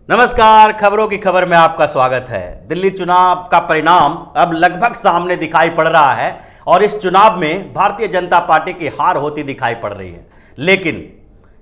नमस्कार, खबरों की खबर में आपका स्वागत है। दिल्ली चुनाव का परिणाम अब लगभग सामने दिखाई पड़ रहा है और इस चुनाव में भारतीय जनता पार्टी की हार होती दिखाई पड़ रही है। लेकिन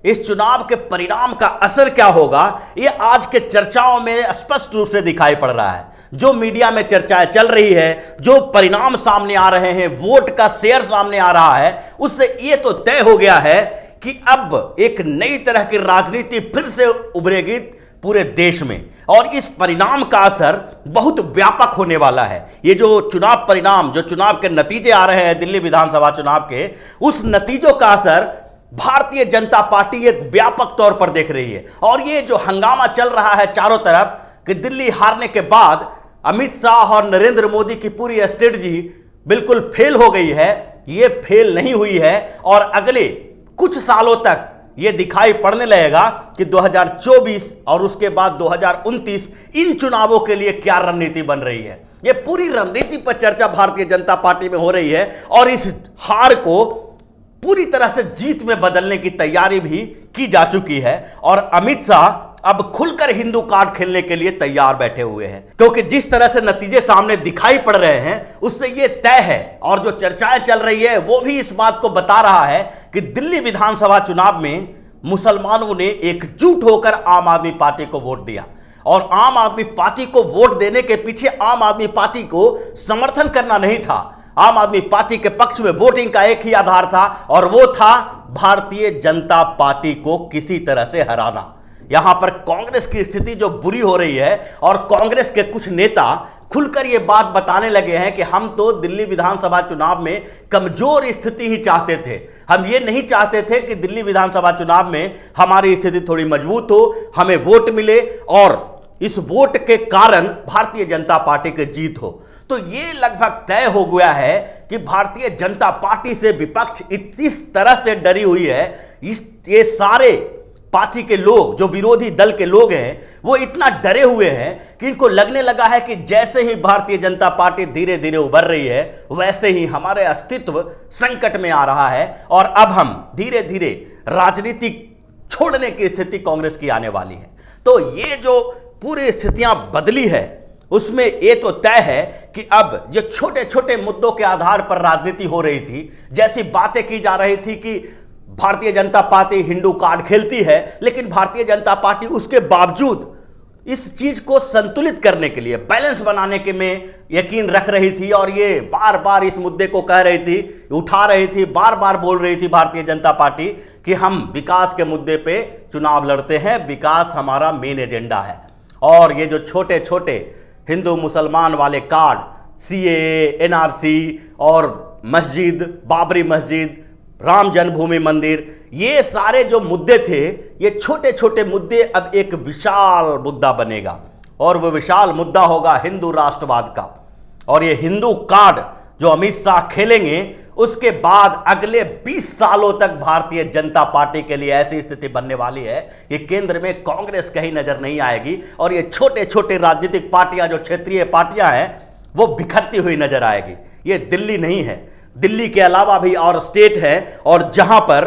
इस चुनाव के परिणाम का असर क्या होगा, ये आज के चर्चाओं में स्पष्ट रूप से दिखाई पड़ रहा है। जो मीडिया में चर्चाएं चल रही है, जो परिणाम सामने आ रहे हैं, वोट का शेयर सामने आ रहा है, उससे ये तो तय हो गया है कि अब एक नई तरह की राजनीति फिर से उभरेगी पूरे देश में और इस परिणाम का असर बहुत व्यापक होने वाला है। ये जो चुनाव परिणाम, जो चुनाव के नतीजे आ रहे हैं दिल्ली विधानसभा चुनाव के, उस नतीजों का असर भारतीय जनता पार्टी एक व्यापक तौर पर देख रही है। और ये जो हंगामा चल रहा है चारों तरफ कि दिल्ली हारने के बाद अमित शाह और नरेंद्र मोदी की पूरी स्ट्रेटजी बिल्कुल फेल हो गई है, ये फेल नहीं हुई है और अगले कुछ सालों तक ये दिखाई पड़ने लगेगा कि 2024 और उसके बाद 2029 इन चुनावों के लिए क्या रणनीति बन रही है। ये पूरी रणनीति पर चर्चा भारतीय जनता पार्टी में हो रही है और इस हार को पूरी तरह से जीत में बदलने की तैयारी भी की जा चुकी है और अमित शाह अब खुलकर हिंदू कार्ड खेलने के लिए तैयार बैठे हुए हैं, क्योंकि जिस तरह से नतीजे सामने दिखाई पड़ रहे हैं उससे यह तय है और जो चर्चाएं चल रही है वो भी इस बात को बता रहा है कि दिल्ली विधानसभा चुनाव में मुसलमानों ने एकजुट होकर आम आदमी पार्टी को वोट दिया और आम आदमी पार्टी को वोट देने के पीछे आम आदमी पार्टी को समर्थन करना नहीं था। आम आदमी पार्टी के पक्ष में वोटिंग का एक ही आधार था और वो था भारतीय जनता पार्टी को किसी तरह से हराना। यहां पर कांग्रेस की स्थिति जो बुरी हो रही है और कांग्रेस के कुछ नेता खुलकर यह बात बताने लगे हैं कि हम तो दिल्ली विधानसभा चुनाव में कमजोर स्थिति ही चाहते थे, हम ये नहीं चाहते थे कि दिल्ली विधानसभा चुनाव में हमारी स्थिति थोड़ी मजबूत हो, हमें वोट मिले और इस वोट के कारण भारतीय जनता पार्टी की जीत हो। तो ये लगभग तय हो गया है कि भारतीय जनता पार्टी से विपक्ष इस तरह से डरी हुई है, ये सारे पार्टी के लोग, जो विरोधी दल के लोग हैं, वो इतना डरे हुए हैं कि इनको लगने लगा है कि जैसे ही भारतीय जनता पार्टी धीरे धीरे उभर रही है वैसे ही हमारे अस्तित्व संकट में आ रहा है और अब हम धीरे धीरे राजनीति छोड़ने की स्थिति कांग्रेस की आने वाली है। तो ये जो पूरी स्थितियां बदली है उसमें ये तो तय है कि अब जो छोटे छोटे मुद्दों के आधार पर राजनीति हो रही थी, जैसी बातें की जा रही थी कि भारतीय जनता पार्टी हिंदू कार्ड खेलती है, लेकिन भारतीय जनता पार्टी उसके बावजूद इस चीज को संतुलित करने के लिए, बैलेंस बनाने के में यकीन रख रही थी और ये बार बार इस मुद्दे को कह रही थी, उठा रही थी, बार बार बोल रही थी भारतीय जनता पार्टी कि हम विकास के मुद्दे पे चुनाव लड़ते हैं, विकास हमारा मेन एजेंडा है। और ये जो छोटे छोटे हिंदू मुसलमान वाले कार्ड, CAA, NRC और मस्जिद, बाबरी मस्जिद, राम जन्मभूमि मंदिर, ये सारे जो मुद्दे थे, ये छोटे छोटे मुद्दे अब एक विशाल मुद्दा बनेगा और वो विशाल मुद्दा होगा हिंदू राष्ट्रवाद का। और ये हिंदू कार्ड जो अमित शाह खेलेंगे, उसके बाद अगले 20 सालों तक भारतीय जनता पार्टी के लिए ऐसी स्थिति बनने वाली है कि केंद्र में कांग्रेस कहीं नजर नहीं आएगी और ये छोटे छोटे राजनीतिक पार्टियां, जो क्षेत्रीय पार्टियां हैं, वो बिखरती हुई नजर आएगी। ये दिल्ली नहीं है, दिल्ली के अलावा भी और स्टेट है और जहां पर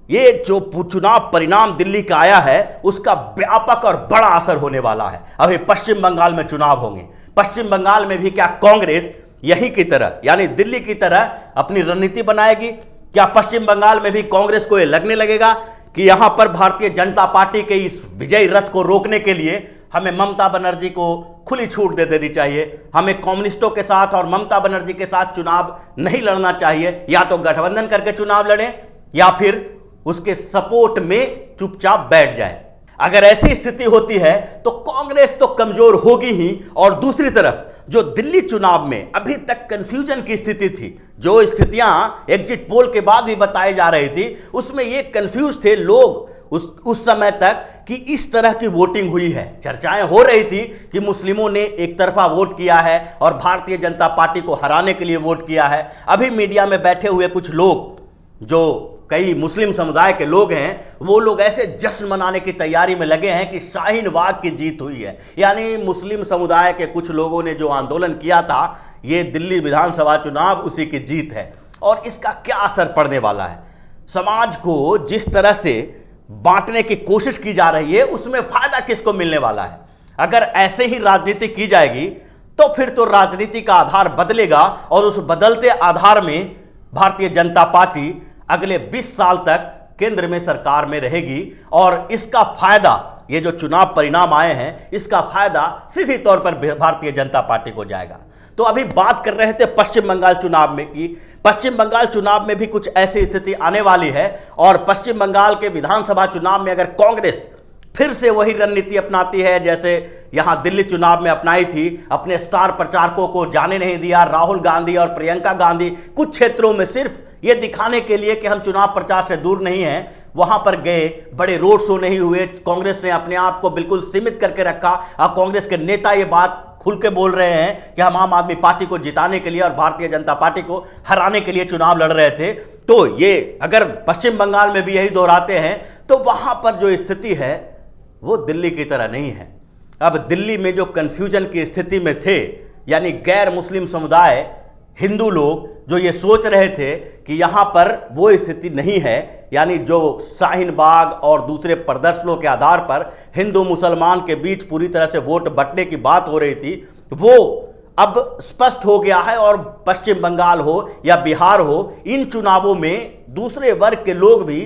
ये जो चुनाव परिणाम दिल्ली का आया है उसका व्यापक और बड़ा असर होने वाला है। अभी पश्चिम बंगाल में चुनाव होंगे, पश्चिम बंगाल में भी क्या कांग्रेस यही की तरह, यानी दिल्ली की तरह अपनी रणनीति बनाएगी? क्या पश्चिम बंगाल में भी कांग्रेस को यह लगने लगेगा कि यहां पर भारतीय जनता पार्टी के इस विजयी रथ को रोकने के लिए हमें ममता बनर्जी को खुली छूट दे देनी चाहिए, हमें कम्युनिस्टों के साथ और ममता बनर्जी के साथ चुनाव नहीं लड़ना चाहिए, या तो गठबंधन करके चुनाव लड़ें या फिर उसके सपोर्ट में चुपचाप बैठ जाए? अगर ऐसी स्थिति होती है तो कांग्रेस तो कमजोर होगी ही और दूसरी तरफ जो दिल्ली चुनाव में अभी तक कंफ्यूजन की स्थिति थी, जो स्थितियां एग्जिट पोल के बाद भी बताई जा रही थी, उसमें ये कंफ्यूज थे लोग उस समय तक कि इस तरह की वोटिंग हुई है। चर्चाएं हो रही थी कि मुस्लिमों ने एक तरफा वोट किया है और भारतीय जनता पार्टी को हराने के लिए वोट किया है। अभी मीडिया में बैठे हुए कुछ लोग, जो कई मुस्लिम समुदाय के लोग हैं, वो लोग ऐसे जश्न मनाने की तैयारी में लगे हैं कि शाहीन बाग की जीत हुई है। यानी मुस्लिम समुदाय के कुछ लोगों ने जो आंदोलन किया था, ये दिल्ली विधानसभा चुनाव उसी की जीत है। और इसका क्या असर पड़ने वाला है? समाज को जिस तरह से बांटने की कोशिश की जा रही है, उसमें फायदा किसको मिलने वाला है? अगर ऐसे ही राजनीति की जाएगी तो फिर तो राजनीति का आधार बदलेगा और उस बदलते आधार में भारतीय जनता पार्टी अगले 20 साल तक केंद्र में सरकार में रहेगी और इसका फायदा, ये जो चुनाव परिणाम आए हैं, इसका फायदा सीधी तौर पर भारतीय जनता पार्टी को जाएगा। तो अभी बात कर रहे थे पश्चिम बंगाल चुनाव में कि पश्चिम बंगाल चुनाव में भी कुछ ऐसी स्थिति आने वाली है और पश्चिम बंगाल के विधानसभा चुनाव में अगर कांग्रेस फिर से वही रणनीति अपनाती है जैसे यहां दिल्ली चुनाव में अपनाई थी, अपने स्टार प्रचारकों को जाने नहीं दिया, राहुल गांधी और प्रियंका गांधी कुछ क्षेत्रों में सिर्फ ये दिखाने के लिए कि हम चुनाव प्रचार से दूर नहीं हैं, वहां पर गए, बड़े रोड शो नहीं हुए, कांग्रेस ने अपने आप को बिल्कुल सीमित करके रखा और कांग्रेस के नेता ये बात खुल के बोल रहे हैं कि हम आम आदमी पार्टी को जिताने के लिए और भारतीय जनता पार्टी को हराने के लिए चुनाव लड़ रहे थे। तो ये अगर पश्चिम बंगाल में भी यही दोहराते हैं तो वहां पर जो स्थिति है वो दिल्ली की तरह नहीं है। अब दिल्ली में जो कन्फ्यूजन की स्थिति में थे, यानी गैर मुस्लिम समुदाय, हिंदू लोग जो ये सोच रहे थे कि यहाँ पर वो स्थिति नहीं है, यानी जो शाहीन बाग और दूसरे प्रदर्शनों के आधार पर हिंदू मुसलमान के बीच पूरी तरह से वोट बंटने की बात हो रही थी, वो अब स्पष्ट हो गया है। और पश्चिम बंगाल हो या बिहार हो, इन चुनावों में दूसरे वर्ग के लोग भी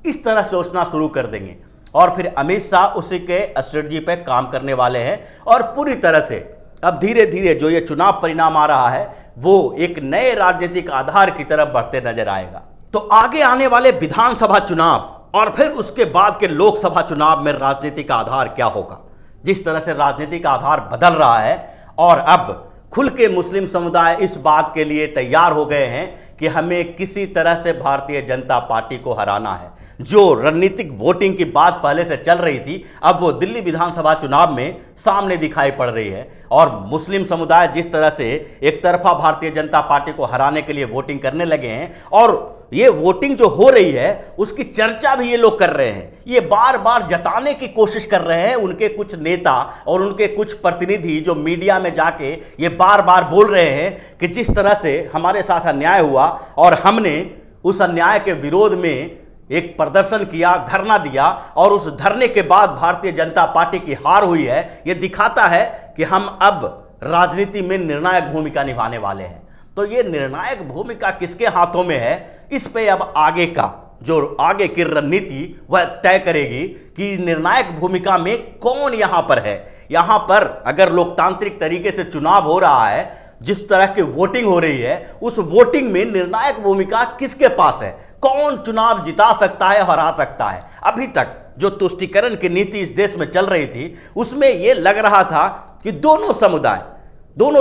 इस तरह सोचना शुरू कर देंगे और फिर अमित शाह उसी के स्ट्रेटजी पे काम करने वाले हैं और पूरी तरह से अब धीरे धीरे जो ये चुनाव परिणाम आ रहा है वो एक नए राजनीतिक आधार की तरफ बढ़ते नजर आएगा। तो आगे आने वाले विधानसभा चुनाव और फिर उसके बाद के लोकसभा चुनाव में राजनीतिक आधार क्या होगा? जिस तरह से राजनीतिक आधार बदल रहा है और अब खुल के मुस्लिम समुदाय इस बात के लिए तैयार हो गए हैं कि हमें किसी तरह से भारतीय जनता पार्टी को हराना है। जो रणनीतिक वोटिंग की बात पहले से चल रही थी, अब वो दिल्ली विधानसभा चुनाव में सामने दिखाई पड़ रही है और मुस्लिम समुदाय जिस तरह से एक तरफा भारतीय जनता पार्टी को हराने के लिए वोटिंग करने लगे हैं और ये वोटिंग जो हो रही है उसकी चर्चा भी ये लोग कर रहे हैं, ये बार बार जताने की कोशिश कर रहे हैं। उनके कुछ नेता और उनके कुछ प्रतिनिधि जो मीडिया में जाके ये बार बार बोल रहे हैं कि जिस तरह से हमारे साथ अन्याय हुआ और हमने उस अन्याय के विरोध में एक प्रदर्शन किया, धरना दिया और उस धरने के बाद भारतीय जनता पार्टी की हार हुई है, ये दिखाता है कि हम अब राजनीति में निर्णायक भूमिका निभाने वाले हैं। तो ये निर्णायक भूमिका किसके हाथों में है, इस पे अब आगे का जो आगे की रणनीति वह तय करेगी कि निर्णायक भूमिका में कौन यहां पर है। यहां पर अगर लोकतांत्रिक तरीके से चुनाव हो रहा है, जिस तरह की वोटिंग हो रही है, उस वोटिंग में निर्णायक भूमिका किसके पास है, कौन चुनाव जिता सकता है, हरा सकता है। अभी तक जो तुष्टीकरण की नीति इस देश में चल रही थी उसमें यह लग रहा था कि दोनों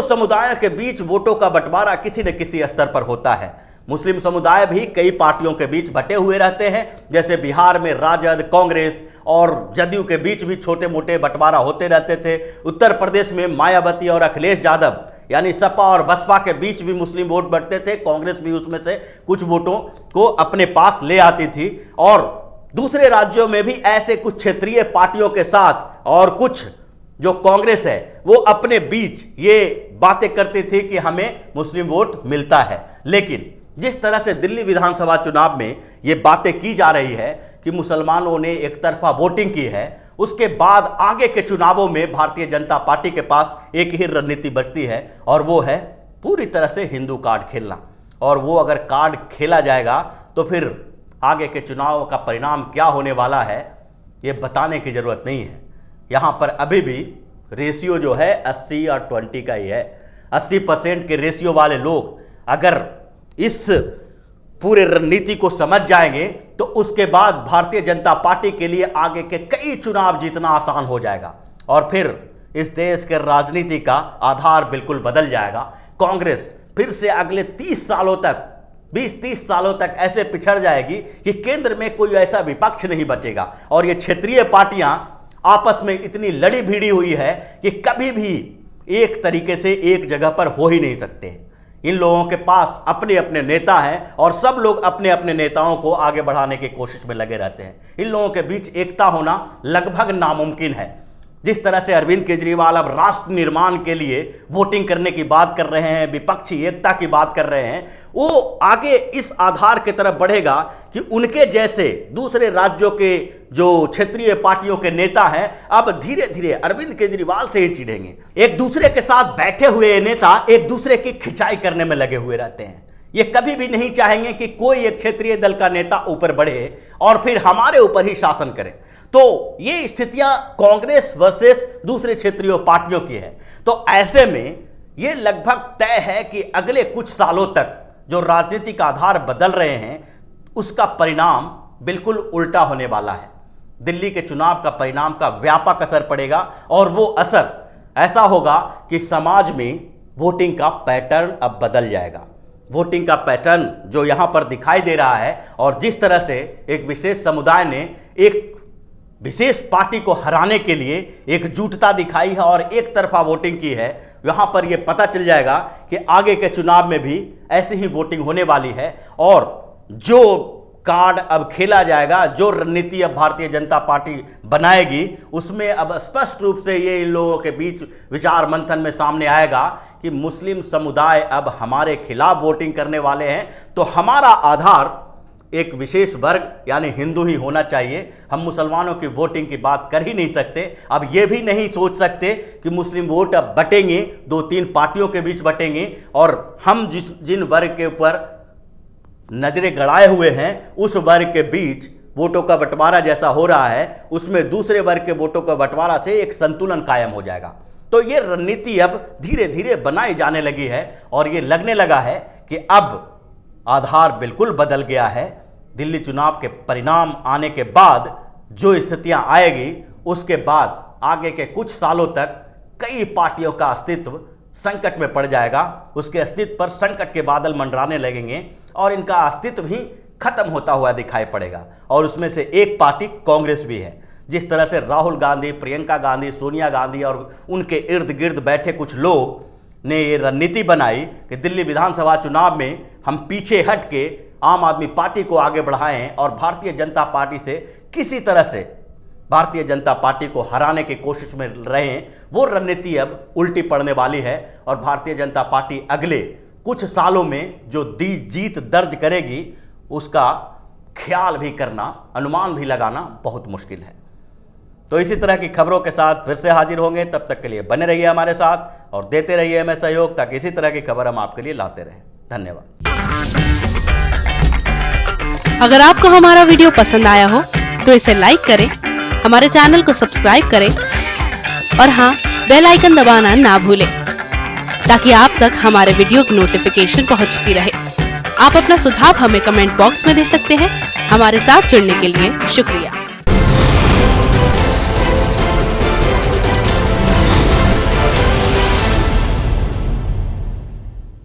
समुदायों के बीच वोटों का बंटवारा किसी न किसी स्तर पर होता है। मुस्लिम समुदाय भी कई पार्टियों के बीच बटे हुए रहते हैं, जैसे बिहार में राजद, कांग्रेस और जदयू के बीच भी छोटे मोटे बंटवारा होते रहते थे। उत्तर प्रदेश में मायावती और अखिलेश यादव यानी सपा और बसपा के बीच भी मुस्लिम वोट बढ़ते थे, कांग्रेस भी उसमें से कुछ वोटों को अपने पास ले आती थी। और दूसरे राज्यों में भी ऐसे कुछ क्षेत्रीय पार्टियों के साथ और कुछ जो कांग्रेस है वो अपने बीच ये बातें करती थी कि हमें मुस्लिम वोट मिलता है। लेकिन जिस तरह से दिल्ली विधानसभा चुनाव में ये बातें की जा रही है कि मुसलमानों ने एक तरफा वोटिंग की है, उसके बाद आगे के चुनावों में भारतीय जनता पार्टी के पास एक ही रणनीति बचती है और वो है पूरी तरह से हिंदू कार्ड खेलना। और वो अगर कार्ड खेला जाएगा तो फिर आगे के चुनाव का परिणाम क्या होने वाला है ये बताने की ज़रूरत नहीं है। यहाँ पर अभी भी रेशियो जो है 80 और 20 का ही है। 80% के रेशियो वाले लोग अगर इस पूरे रणनीति को समझ जाएंगे तो उसके बाद भारतीय जनता पार्टी के लिए आगे के कई चुनाव जीतना आसान हो जाएगा और फिर इस देश के राजनीति का आधार बिल्कुल बदल जाएगा। कांग्रेस फिर से अगले 30 सालों तक 20-30 सालों तक ऐसे पिछड़ जाएगी कि केंद्र में कोई ऐसा विपक्ष नहीं बचेगा और ये क्षेत्रीय पार्टियां आपस में इतनी लड़ी भिड़ी हुई है कि कभी भी एक तरीके से एक जगह पर हो ही नहीं सकते। इन लोगों के पास अपने अपने नेता हैं और सब लोग अपने अपने नेताओं को आगे बढ़ाने की कोशिश में लगे रहते हैं। इन लोगों के बीच एकता होना लगभग नामुमकिन है। जिस तरह से अरविंद केजरीवाल अब राष्ट्र निर्माण के लिए वोटिंग करने की बात कर रहे हैं, विपक्षी एकता की बात कर रहे हैं, वो आगे इस आधार की तरफ बढ़ेगा कि उनके जैसे दूसरे राज्यों के जो क्षेत्रीय पार्टियों के नेता हैं अब धीरे धीरे अरविंद केजरीवाल से ही चिढ़ेंगे। एक दूसरे के साथ बैठे हुए नेता एक दूसरे की खिंचाई करने में लगे हुए रहते हैं। ये कभी भी नहीं चाहेंगे कि कोई एक क्षेत्रीय दल का नेता ऊपर बढ़े और फिर हमारे ऊपर ही शासन करे। तो ये स्थितियां कांग्रेस वर्सेस दूसरे क्षेत्रीय पार्टियों की है। तो ऐसे में ये लगभग तय है कि अगले कुछ सालों तक जो राजनीतिक आधार बदल रहे हैं उसका परिणाम बिल्कुल उल्टा होने वाला है। दिल्ली के चुनाव का परिणाम का व्यापक असर पड़ेगा और वो असर ऐसा होगा कि समाज में वोटिंग का पैटर्न अब बदल जाएगा। वोटिंग का पैटर्न जो यहां पर दिखाई दे रहा है और जिस तरह से एक विशेष समुदाय ने एक विशेष पार्टी को हराने के लिए एकजुटता दिखाई है और एक तरफा वोटिंग की है, यहाँ पर यह पता चल जाएगा कि आगे के चुनाव में भी ऐसी ही वोटिंग होने वाली है। और जो कार्ड अब खेला जाएगा, जो रणनीति अब भारतीय जनता पार्टी बनाएगी, उसमें अब स्पष्ट रूप से ये इन लोगों के बीच विचार मंथन में सामने आएगा कि मुस्लिम समुदाय अब हमारे खिलाफ वोटिंग करने वाले हैं, तो हमारा आधार एक विशेष वर्ग यानी हिंदू ही होना चाहिए। हम मुसलमानों की वोटिंग की बात कर ही नहीं सकते। अब ये भी नहीं सोच सकते कि मुस्लिम वोट अब बटेंगे, 2-3 पार्टियों के बीच बटेंगे और हम जिन वर्ग के ऊपर नजरें गड़ाए हुए हैं उस वर्ग के बीच वोटों का बंटवारा जैसा हो रहा है, उसमें दूसरे वर्ग के वोटों का बंटवारा से एक संतुलन कायम हो जाएगा। तो ये रणनीति अब धीरे धीरे बनाई जाने लगी है और ये लगने लगा है कि अब आधार बिल्कुल बदल गया है। दिल्ली चुनाव के परिणाम आने के बाद जो स्थितियां आएगी, उसके बाद आगे के कुछ सालों तक कई पार्टियों का अस्तित्व संकट में पड़ जाएगा। उसके अस्तित्व पर संकट के बादल मंडराने लगेंगे और इनका अस्तित्व ही खत्म होता हुआ दिखाई पड़ेगा। और उसमें से एक पार्टी कांग्रेस भी है। जिस तरह से राहुल गांधी, प्रियंका गांधी, सोनिया गांधी और उनके इर्द गिर्द बैठे कुछ लोग ने ये रणनीति बनाई कि दिल्ली विधानसभा चुनाव में हम पीछे हट के आम आदमी पार्टी को आगे बढ़ाएं और भारतीय जनता पार्टी से किसी तरह से भारतीय जनता पार्टी को हराने की कोशिश में रहें, वो रणनीति अब उल्टी पड़ने वाली है और भारतीय जनता पार्टी अगले कुछ सालों में जो जीत दर्ज करेगी उसका ख्याल भी करना, अनुमान भी लगाना बहुत मुश्किल है। तो इसी तरह की खबरों के साथ फिर से हाजिर होंगे। तब तक के लिए बने रहिए हमारे साथ और देते रहिए हमें सहयोग, ताकि इसी तरह की खबर हम आपके लिए लाते रहें। धन्यवाद। अगर आपको हमारा वीडियो पसंद आया हो तो इसे लाइक करें, हमारे चैनल को सब्सक्राइब करें और हाँ, बेल आइकन दबाना ना भूलें ताकि आप तक हमारे वीडियो की नोटिफिकेशन पहुंचती रहे। आप अपना सुझाव हमें कमेंट बॉक्स में दे सकते हैं। हमारे साथ जुड़ने के लिए शुक्रिया।